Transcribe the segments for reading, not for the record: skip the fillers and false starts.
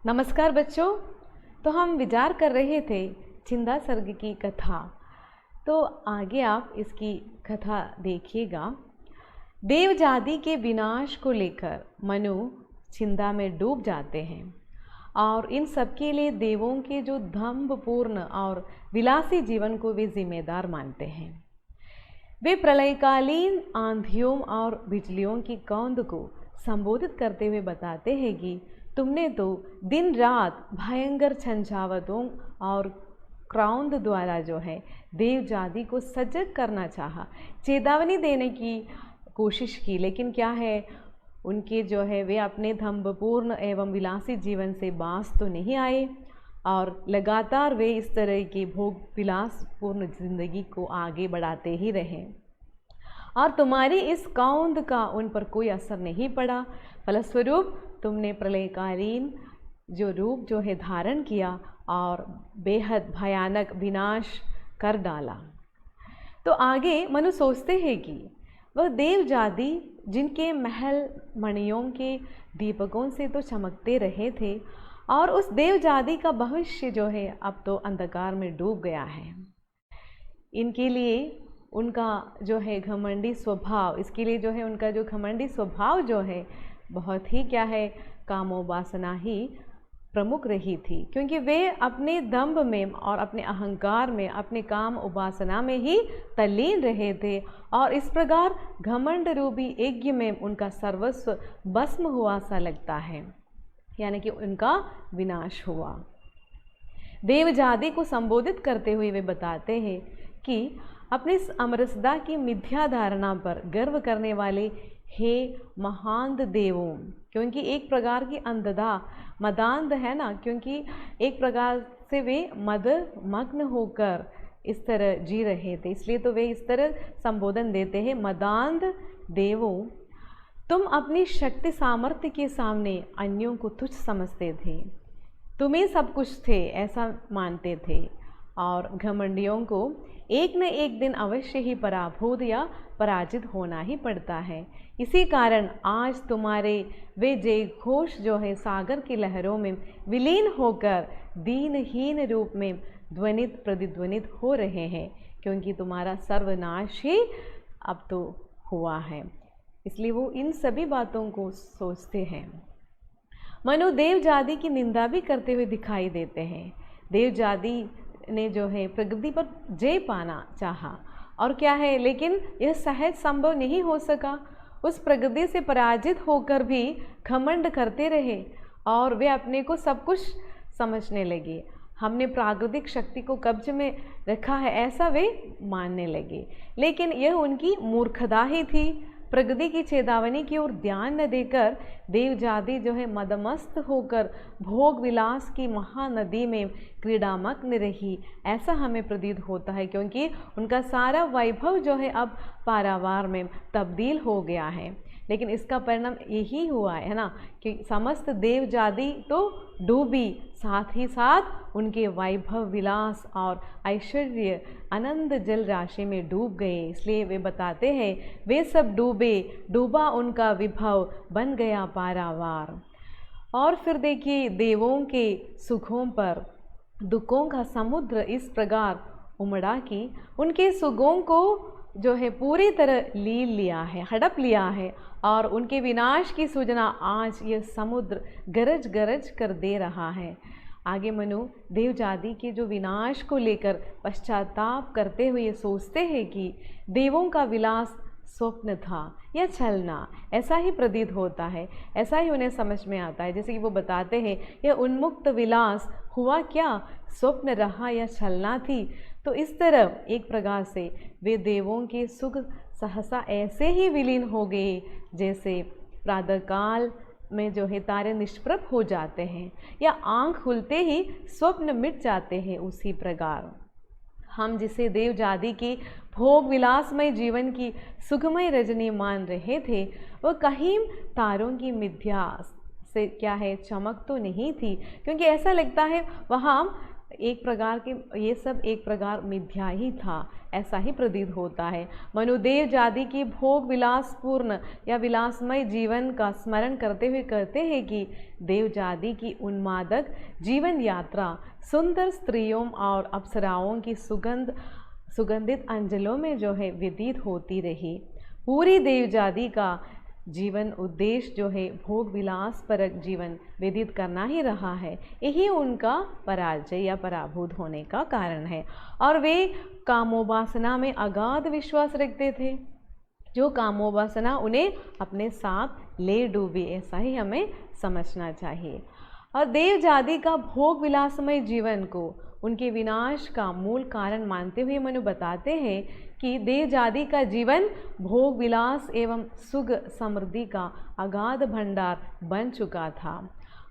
नमस्कार बच्चों। तो हम विचार कर रहे थे छिंदा सर्ग की कथा। तो आगे आप इसकी कथा देखिएगा। देवजाति के विनाश को लेकर मनु छिंदा में डूब जाते हैं और इन सब के लिए देवों के जो दंभपूर्ण और विलासी जीवन को वे जिम्मेदार मानते हैं। वे प्रलयकालीन आंधियों और बिजलियों की कौंध को संबोधित करते हुए बताते हैं कि तुमने तो दिन रात भयंकर झंझावतों और क्राउंद द्वारा जो है देव जाति को सजग करना चाहा, चेतावनी देने की कोशिश की, लेकिन क्या है उनके जो है वे अपने दंभपूर्ण एवं विलासी जीवन से बाज तो नहीं आए और लगातार वे इस तरह की भोग विलासपूर्ण जिंदगी को आगे बढ़ाते ही रहे और तुम्हारी इस कौंध का उन पर कोई असर नहीं पड़ा। फलस्वरूप तुमने प्रलयकालीन जो रूप जो है धारण किया और बेहद भयानक विनाश कर डाला। तो आगे मनु सोचते हैं कि वह देव जाति जिनके महल मणियों के दीपकों से तो चमकते रहे थे और उस देव जाति का भविष्य जो है अब तो अंधकार में डूब गया है। इनके लिए उनका जो है घमंडी स्वभाव, इसके लिए जो है उनका जो घमंडी स्वभाव जो है बहुत ही क्या है कामोपासना ही प्रमुख रही थी, क्योंकि वे अपने दंभ में और अपने अहंकार में अपने काम उपासना में ही तल्लीन रहे थे और इस प्रकार घमंड रूपी यज्ञ में उनका सर्वस्व भस्म हुआ सा लगता है, यानी कि उनका विनाश हुआ। देव जाति को संबोधित करते हुए वे बताते हैं कि अपनी इस अमरसदा की मिथ्या धारणा पर गर्व करने वाले हे महांत देवों, क्योंकि एक प्रकार की अंधता मदांध है ना, क्योंकि एक प्रकार से वे मद मग्न होकर इस तरह जी रहे थे, इसलिए तो वे इस तरह संबोधन देते हैं। मदांध देवों, तुम अपनी शक्ति सामर्थ्य के सामने अन्यों को तुच्छ समझते थे, तुम्हें सब कुछ थे ऐसा मानते थे और घमंडियों को एक न एक दिन अवश्य ही पराभूत या पराजित होना ही पड़ता है। इसी कारण आज तुम्हारे वे जय घोष जो है सागर की लहरों में विलीन होकर दीनहीन रूप में ध्वनित प्रतिध्वनित हो रहे हैं, क्योंकि तुम्हारा सर्वनाश ही अब तो हुआ है। इसलिए वो इन सभी बातों को सोचते हैं। मनु देव जाति की निंदा भी करते हुए दिखाई देते हैं। देव जाति ने जो है प्रगति पर जय पाना चाहा और क्या है, लेकिन यह सहज संभव नहीं हो सका। उस प्रगति से पराजित होकर भी घमंड करते रहे और वे अपने को सब कुछ समझने लगे। हमने प्राकृतिक शक्ति को कब्ज में रखा है ऐसा वे मानने लगे, लेकिन यह उनकी मूर्खता ही थी। प्रगति की चेतावनी की ओर ध्यान न देकर देव जाति जो है मदमस्त होकर भोग विलास की महानदी में क्रीड़ामग्न रही, ऐसा हमें प्रतीत होता है, क्योंकि उनका सारा वैभव जो है अब पारावार में तब्दील हो गया है। लेकिन इसका परिणाम यही हुआ है ना कि समस्त देव जाति तो डूबी, साथ ही साथ उनके वैभव विलास और ऐश्वर्य अनंत जल राशि में डूब गए। इसलिए वे बताते हैं वे सब डूबे, डूबा उनका विभव बन गया पारावार। और फिर देखिए देवों के सुखों पर दुखों का समुद्र इस प्रकार उमड़ा कि उनके सुखों को जो है पूरी तरह लील लिया है, हड़प लिया है और उनके विनाश की सूचना आज यह समुद्र गरज गरज कर दे रहा है। आगे मनु देव जाति के जो विनाश को लेकर पश्चाताप करते हुए सोचते हैं कि देवों का विलास स्वप्न था या छलना, ऐसा ही प्रतीत होता है, ऐसा ही उन्हें समझ में आता है। जैसे कि वो बताते हैं यह उन्मुक्त विलास हुआ क्या, स्वप्न रहा या छलना थी। तो इस तरह एक प्रकार से वे देवों के सुख सहसा ऐसे ही विलीन हो गए जैसे प्रातःकाल में जो है तारे निष्प्रभ हो जाते हैं या आंख खुलते ही स्वप्न मिट जाते हैं, उसी प्रकार हम जिसे देव जाति की भोग विलासमय जीवन की सुखमय रजनी मान रहे थे, वह कहीं तारों की मिथ्या से क्या है चमक तो नहीं थी, क्योंकि ऐसा लगता है वहाँ एक प्रकार के ये सब एक प्रकार मिथ्या ही था, ऐसा ही प्रतीत होता है। मनुदेव जाति की भोग विलासपूर्ण या विलासमय जीवन का स्मरण करते हुए कहते हैं कि देव जाति की उन्मादक जीवन यात्रा सुंदर स्त्रियों और अप्सराओं की सुगंधित अंजलों में जो है व्यतीत होती रही। पूरी देव जाति का जीवन उद्देश्य जो है भोग विलास परक जीवन व्यतीत करना ही रहा है। यही उनका पराजय या पराभूत होने का कारण है। और वे कामोपासना में अगाध विश्वास रखते थे। जो कामोपासना उन्हें अपने साथ ले डूबी, ऐसा ही हमें समझना चाहिए। और देव जाति का भोग विलासमय जीवन को उनके विनाश का मूल कारण मानते हुए मनु बताते हैं कि देव जाति का जीवन भोग विलास एवं सुख समृद्धि का अगाध भंडार बन चुका था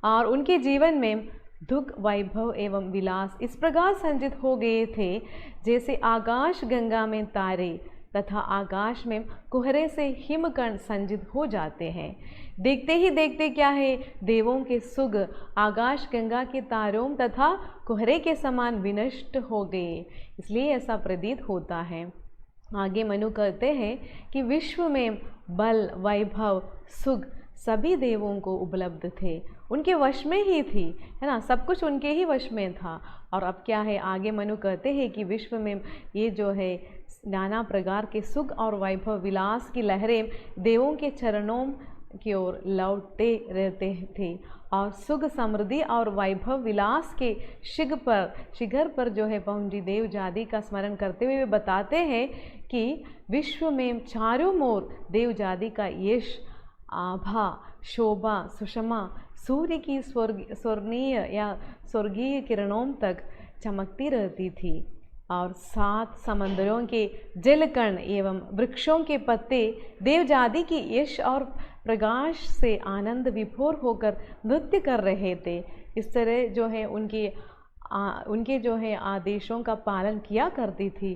और उनके जीवन में दुख वैभव एवं विलास इस प्रकार संचित हो गए थे जैसे आकाश गंगा में तारे तथा आकाश में कोहरे से हिमकण संचित हो जाते हैं। देखते ही देखते क्या है, देवों के सुग आकाश गंगा के तारों तथा कोहरे के समान विनष्ट हो गए, इसलिए ऐसा प्रतीत होता है। आगे मनु कहते हैं कि विश्व में बल वैभव सुख सभी देवों को उपलब्ध थे, उनके वश में ही थी, है ना, सब कुछ उनके ही वश में था। और अब क्या है, आगे मनु कहते हैं कि विश्व में ये जो है नाना प्रकार के सुख और वैभव विलास की लहरें देवों के चरणों की ओर लौटते रहते थे और सुख समृद्धि और वैभव विलास के शिखर पर जो है पहुंची देव जाति का स्मरण करते हुए बताते हैं कि विश्व में चारों ओर देव जाति का यश आभा शोभा सुषमा सूर्य की स्वर्णीय या स्वर्गीय किरणों तक चमकती रहती थी और 7 समंदरों के जलकण एवं वृक्षों के पत्ते देव जाति की यश और प्रकाश से आनंद विभोर होकर नृत्य कर रहे थे। इस तरह जो है उनके जो है आदेशों का पालन किया करती थी।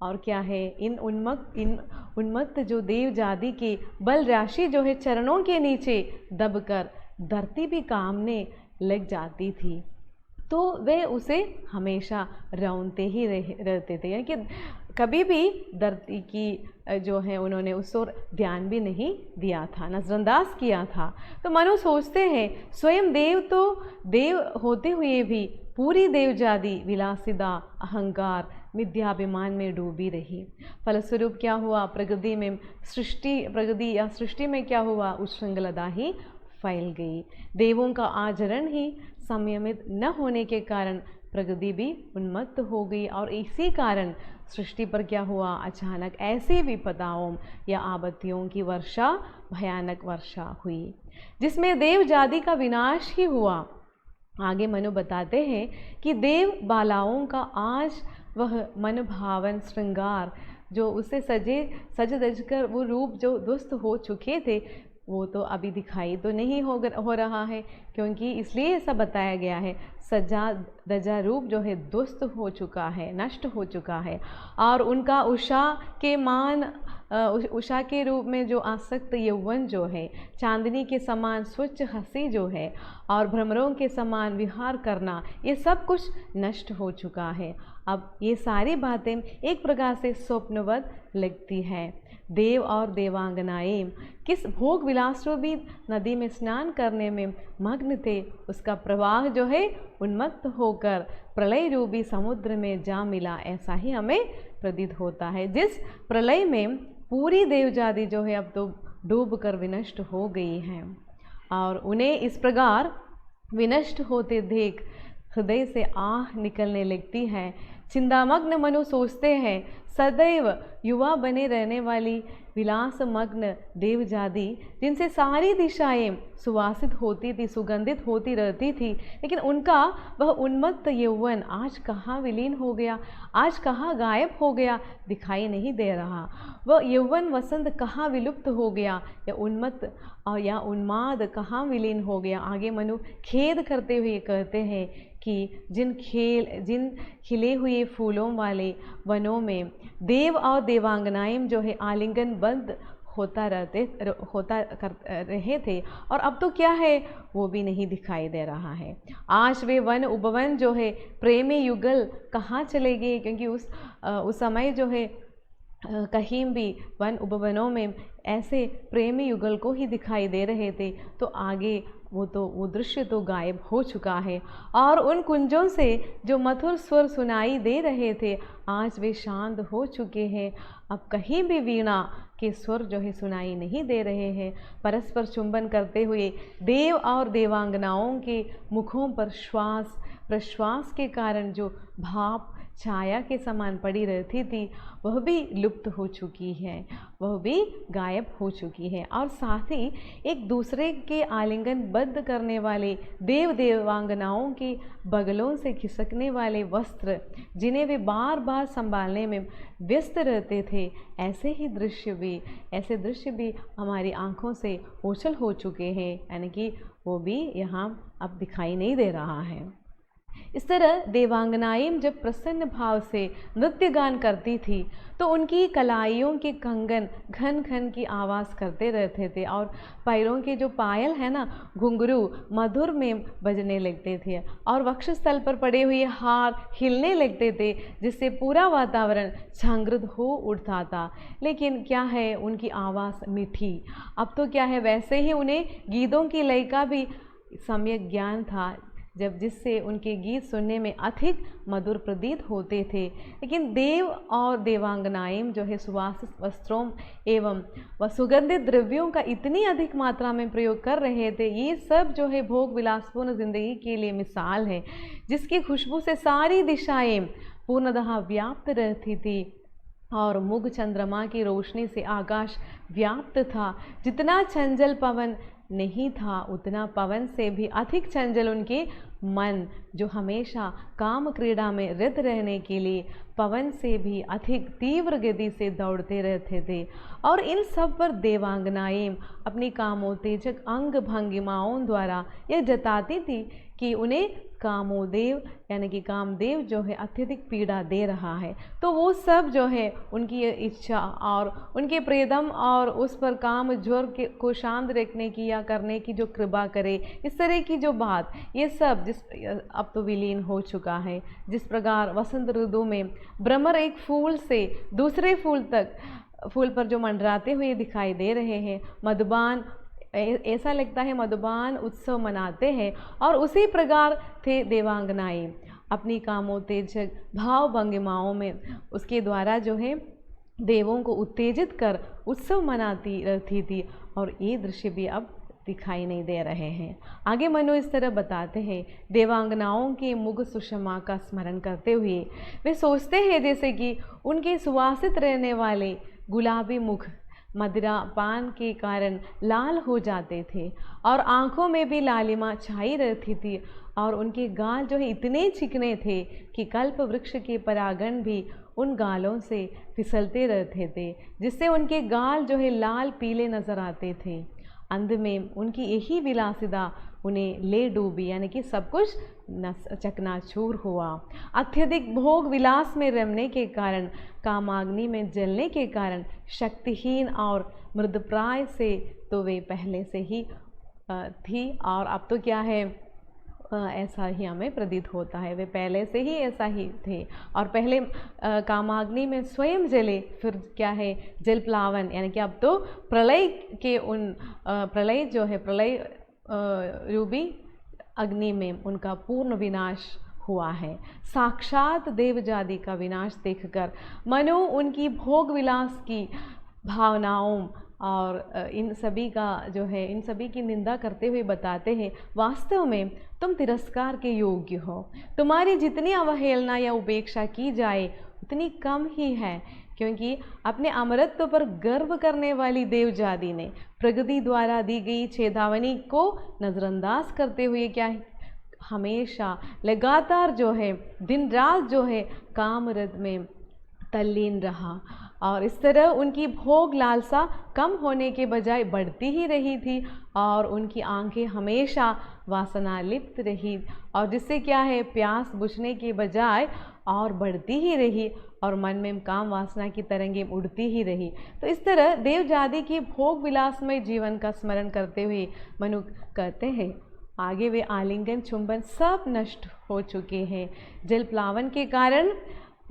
और क्या है, इन उन्मत्त जो देव जाति की बल राशि जो है चरणों के नीचे दबकर धरती भी कामने लग जाती थी, तो वे उसे हमेशा रौनते ही रहते थे, यानी कि कभी भी धरती की जो है उन्होंने उस ओर ध्यान भी नहीं दिया था, नज़रअंदाज किया था। तो मनु सोचते हैं स्वयं देव तो देव होते हुए भी पूरी देव जाति विलासिता अहंकार मिथ्याभिमान में डूबी रही। फलस्वरूप क्या हुआ, प्रगति या सृष्टि में क्या हुआ, उच्छृंखलता ही फैल गई। देवों का आचरण ही संयमित न होने के कारण प्रगति भी उन्मत्त हो गई और इसी कारण सृष्टि पर क्या हुआ, अचानक ऐसी विपदाओं या आपत्तियों की वर्षा, भयानक वर्षा हुई जिसमें देव जाति का विनाश ही हुआ। आगे मनु बताते हैं कि देव बालाओं का आज वह मनभावन श्रृंगार जो उससे सज धज कर वो रूप जो दुष्ट हो चुके थे वो तो अभी दिखाई तो नहीं हो रहा है, क्योंकि इसलिए ऐसा बताया गया है सजा दजा रूप जो है दुष्ट हो चुका है, नष्ट हो चुका है। और उनका उषा के रूप में जो आसक्त यौवन जो है, चांदनी के समान स्वच्छ हंसी जो है और भ्रमरों के समान विहार करना, ये सब कुछ नष्ट हो चुका है। अब ये सारी बातें एक प्रकार से स्वप्नवत लगती है। देव और देवांगनाएं किस भोग विलास रूपी नदी में स्नान करने में मग्न थे, उसका प्रवाह जो है उन्मत्त होकर प्रलय रूपी समुद्र में जा मिला, ऐसा ही हमें प्रतीत होता है। जिस प्रलय में पूरी देव जाति जो है अब तो डूब कर विनष्ट हो गई हैं और उन्हें इस प्रकार विनष्ट होते देख हृदय से आह निकलने लगती है। चिंतामग्न मनु सोचते हैं सदैव युवा बने रहने वाली विलासमग्न देव जाति जिनसे सारी दिशाएं सुवासित होती थी, सुगंधित होती रहती थी, लेकिन उनका वह उन्मत्त यौवन आज कहाँ विलीन हो गया, आज कहाँ गायब हो गया, दिखाई नहीं दे रहा। वह यौवन वसंत कहाँ विलुप्त हो गया या उन्मत्त और या उन्माद कहाँ विलीन हो गया। आगे मनु खेद करते हुए कहते हैं कि जिन खिले हुए फूलों वाले वनों में देव और देवांगनाएं जो है आलिंगन बंद रहे थे, और अब तो क्या है वो भी नहीं दिखाई दे रहा है। आज वे वन उपवन जो है प्रेमी युगल कहाँ चले गए, क्योंकि उस समय जो है कहीं भी वन उपवनों में ऐसे प्रेमी युगल को ही दिखाई दे रहे थे, तो आगे वो दृश्य तो गायब हो चुका है। और उन कुंजों से जो मधुर स्वर सुनाई दे रहे थे, आज वे शांत हो चुके हैं। अब कहीं भी वीणा के स्वर जो है सुनाई नहीं दे रहे हैं। परस्पर चुंबन करते हुए देव और देवांगनाओं के मुखों पर श्वास प्रश्वास के कारण जो भाप छाया के समान पड़ी रहती थी, वह भी लुप्त हो चुकी है, वह भी गायब हो चुकी है। और साथ ही एक दूसरे के आलिंगन बद्ध करने वाले देव देवांगनाओं के बगलों से खिसकने वाले वस्त्र, जिन्हें वे बार बार संभालने में व्यस्त रहते थे, ऐसे दृश्य भी हमारी आंखों से ओझल हो चुके हैं, यानी कि वो भी यहाँ अब दिखाई नहीं दे रहा है। इस तरह देवांगनाएं जब प्रसन्न भाव से नृत्य गान करती थी, तो उनकी कलाइयों के कंगन घन घन की आवाज़ करते रहते थे, और पैरों के जो पायल है ना, घुंघरू मधुर में बजने लगते थे, और वक्षस्थल पर पड़े हुए हार हिलने लगते थे, जिससे पूरा वातावरण झांगृत हो उठता था। लेकिन क्या है, उनकी आवाज़ मीठी। अब तो क्या है, वैसे ही उन्हें गीतों की लय का भी सम्यक ज्ञान था, जिससे उनके गीत सुनने में अधिक मधुर प्रतीत होते थे। लेकिन देव और देवांगनाएं जो है सुवासित वस्त्रों एवं सुगंधित द्रव्यों का इतनी अधिक मात्रा में प्रयोग कर रहे थे, ये सब जो है भोग विलासपूर्ण जिंदगी के लिए मिसाल है, जिसकी खुशबू से सारी दिशाएं पूर्णतः व्याप्त रहती थी, और मुग चंद्रमा की रोशनी से आकाश व्याप्त था। जितना चंचल पवन नहीं था, उतना पवन से भी अधिक चंचल उनके मन, जो हमेशा काम क्रीड़ा में रत रहने के लिए पवन से भी अधिक तीव्र गति से दौड़ते रहते थे। और इन सब पर देवांगनाएं अपनी कामोत्तेजक अंग भंगिमाओं द्वारा यह जताती थी कि उन्हें कामोदेव यानी कि कामदेव जो है अत्यधिक पीड़ा दे रहा है। तो वो सब जो है उनकी इच्छा और उनके प्रियतम और उस पर काम ज्वर को शांत रखने की या करने की जो कृपा करे, इस तरह की जो बात, ये सब अब तो विलीन हो चुका है। जिस प्रकार वसंत ऋतु में भ्रमर एक फूल से दूसरे फूल पर जो मंडराते हुए दिखाई दे रहे हैं, मधुबान ऐसा लगता है मधुबान उत्सव मनाते हैं, और उसी प्रकार थे देवांगनाएं अपनी कामोत्तेजक भाव भंगिमाओं में उसके द्वारा जो है देवों को उत्तेजित कर उत्सव मनाती रहती थी। और ये दृश्य भी अब दिखाई नहीं दे रहे हैं। आगे मनु इस तरह बताते हैं, देवांगनाओं के मुग सुषमा का स्मरण करते हुए वे सोचते हैं जैसे कि उनके सुवासित रहने वाले गुलाबी मुख मदिरा पान के कारण लाल हो जाते थे, और आंखों में भी लालिमा छाई रहती थी, और उनके गाल जो है इतने चिकने थे कि कल्प वृक्ष के परागण भी उन गालों से फिसलते रहते थे, जिससे उनके गाल जो है लाल पीले नजर आते थे। अंत में उनकी यही विलासिता उन्हें ले डूबी, यानी कि सब कुछ चकनाचूर हुआ। अत्यधिक भोग विलास में रमने के कारण, कामाग्नि में जलने के कारण शक्तिहीन और मृदप्राय से तो वे पहले से ही थी, और अब तो क्या है ऐसा ही हमें प्रतीत होता है, वे पहले से ही ऐसा ही थे। और पहले कामाग्नि में स्वयं जले, फिर क्या है जल प्लावन, यानी कि अब तो प्रलय के प्रलय जो है प्रलय रूपी अग्नि में उनका पूर्ण विनाश हुआ है। साक्षात देवजाति का विनाश देखकर मनु उनकी भोग विलास की भावनाओं और इन सभी की निंदा करते हुए बताते हैं, वास्तव में तुम तिरस्कार के योग्य हो। तुम्हारी जितनी अवहेलना या उपेक्षा की जाए उतनी कम ही है, क्योंकि अपने अमरत्व पर गर्व करने वाली देवजाति ने प्रकृति द्वारा दी गई चेतावनी को नज़रअंदाज करते हुए क्या हमेशा लगातार जो है दिन रात जो है कामरत में तल्लीन रहा, और इस तरह उनकी भोग लालसा कम होने के बजाय बढ़ती ही रही थी और उनकी आंखें हमेशा वासना लिप्त रही और जिससे क्या है प्यास बुझने के बजाय और बढ़ती ही रही और मन में काम वासना की तरंगें उड़ती ही रही। तो इस तरह देवजादी की भोग विलासमय जीवन का स्मरण करते हुए मनु कहते हैं आगे वे आलिंगन चुंबन सब नष्ट हो चुके हैं। जल प्लावन के कारण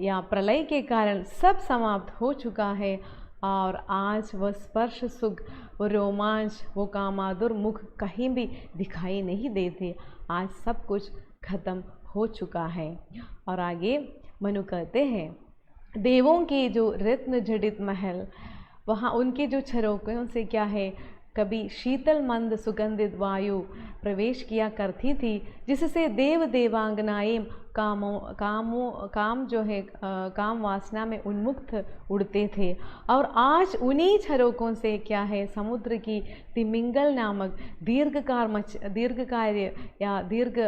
या प्रलय के कारण सब समाप्त हो चुका है और आज वह स्पर्श सुख, वो रोमांच, वो कामादुर मुख कहीं भी दिखाई नहीं देते। आज सब कुछ खत्म हो चुका है। और आगे मनु कहते हैं देवों के जो रत्न जड़ित महल, वहाँ उनके जो झरोखों से क्या है कभी शीतल मंद सुगंधित वायु प्रवेश किया करती थी जिससे देव देवांगनाएं काम जो है काम वासना में उन्मुक्त उड़ते थे। और आज उन्हीं झरोकों से क्या है समुद्र की तिमिंगल नामक दीर्घकाय या दीर्घ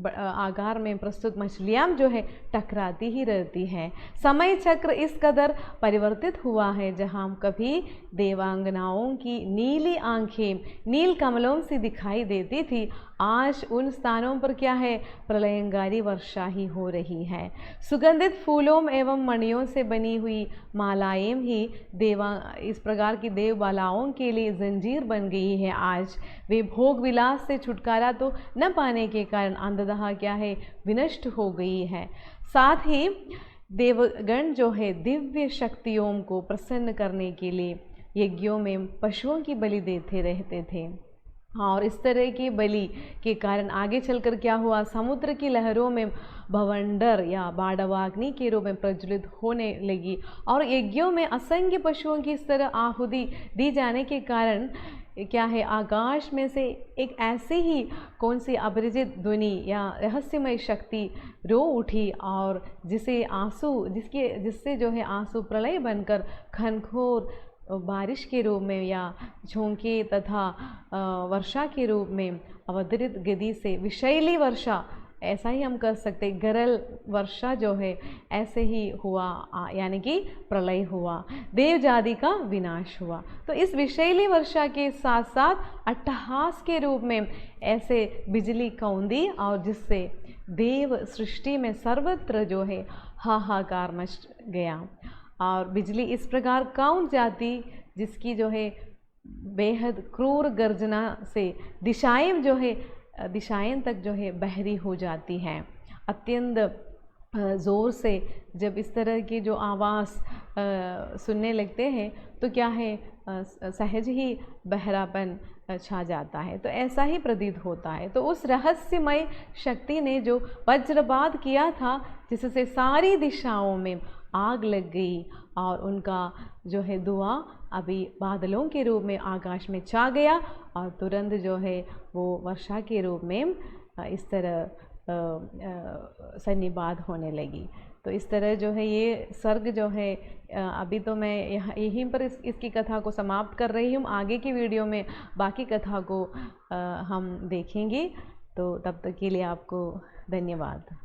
आकार में प्रस्तुत मछलियाँ जो है टकराती ही रहती हैं। समय चक्र इस कदर परिवर्तित हुआ है जहाँ कभी देवांगनाओं की नीली आंखें नील कमलों से दिखाई देती थी, आज उन स्थानों पर क्या है प्रलयंगारी वर्षा ही हो रही है। सुगंधित फूलों एवं मणियों से बनी हुई मालाएं ही इस प्रकार की देवबालाओं के लिए जंजीर बन गई है। आज वे भोग विलास से छुटकारा तो न पाने के कारण अंधतः क्या है विनष्ट हो गई है। साथ ही देवगण जो है दिव्य शक्तियों को प्रसन्न करने के लिए यज्ञों में पशुओं की बलि देते रहते थे और इस तरह की बलि के कारण आगे चलकर क्या हुआ समुद्र की लहरों में भवंडर या बाड़वाग्नि के रूप में प्रज्वलित होने लगी और यज्ञों में असंख्य पशुओं की इस तरह आहुति दी जाने के कारण क्या है आकाश में से एक ऐसी ही कौन सी अपरिचित ध्वनि या रहस्यमय शक्ति रो उठी और जिससे जो है आंसू प्रलय बनकर घनघोर बारिश के रूप में या झोंके तथा वर्षा के रूप में अवतरित गति से विषैली वर्षा, ऐसा ही हम कह सकते गरल वर्षा जो है ऐसे ही हुआ यानी कि प्रलय हुआ, देवजाति का विनाश हुआ। तो इस विषैली वर्षा के साथ साथ अट्टहास के रूप में ऐसे बिजली कौंदी और जिससे देव सृष्टि में सर्वत्र जो है हाहाकार मच गया और बिजली इस प्रकार कौंध जाती जिसकी जो है बेहद क्रूर गर्जना से दिशाएं तक जो है बहरी हो जाती हैं। अत्यंत ज़ोर से जब इस तरह की जो आवाज़ सुनने लगते हैं तो क्या है सहज ही बहरापन छा जाता है। तो ऐसा ही प्रतीत होता है। तो उस रहस्यमय शक्ति ने जो वज्रपात किया था जिससे सारी दिशाओं में आग लग गई और उनका जो है धुआं अभी बादलों के रूप में आकाश में छा गया और तुरंत जो है वो वर्षा के रूप में इस तरह सन्निबात होने लगी। तो इस तरह जो है ये सर्ग जो है अभी तो मैं यहीं पर इसकी कथा को समाप्त कर रही हूँ। आगे की वीडियो में बाकी कथा को हम देखेंगे। तो तब तक के लिए आपको धन्यवाद।